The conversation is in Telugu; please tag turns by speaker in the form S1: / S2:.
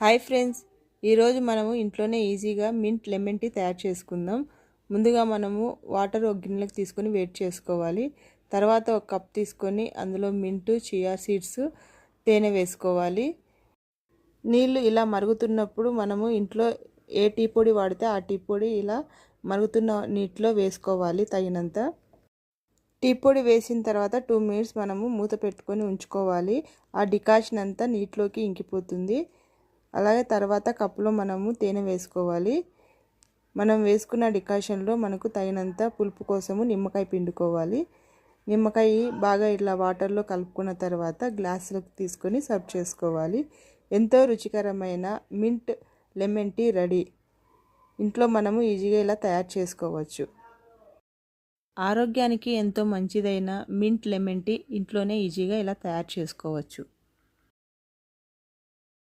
S1: హాయ్ ఫ్రెండ్స్, ఈరోజు మనము ఇంట్లోనే ఈజీగా మింట్ లెమన్ టీ తయారు చేసుకుందాం. ముందుగా మనము వాటర్ ఒక గిన్నెలకు తీసుకొని వేడి చేసుకోవాలి. తర్వాత ఒక కప్ తీసుకొని అందులో మింట్, చియా సీడ్స్, తేనె వేసుకోవాలి. నీళ్ళు ఇలా మరుగుతున్నప్పుడు మనము ఇంట్లో ఏ టీ పొడి వాడితే ఆ టీ పొడి ఇలా మరుగుతున్న నీటిలో వేసుకోవాలి తగినంత. టీ పొడి వేసిన తర్వాత 2 మినిట్స్ మనము మూత పెట్టుకొని ఉంచుకోవాలి. ఆ డికాషన్ అంతా నీటిలోకి ఇంకిపోతుంది. అలాగే తర్వాత కప్పులో మనము తేనె వేసుకోవాలి. మనం వేసుకున్న డికాషన్లో మనకు తగినంత పులుపు కోసము నిమ్మకాయ పిండుకోవాలి. నిమ్మకాయ బాగా ఇలా వాటర్లో కలుపుకున్న తర్వాత గ్లాసులోకి తీసుకొని సర్వ్ చేసుకోవాలి. ఎంతో రుచికరమైన మింట్ లెమన్ టీ రెడీ. ఇంట్లో మనము ఈజీగా ఇలా తయారు చేసుకోవచ్చు. ఆరోగ్యానికి ఎంతో మంచిదైన మింట్ లెమన్ టీ ఇంట్లోనే ఈజీగా ఇలా తయారు చేసుకోవచ్చు.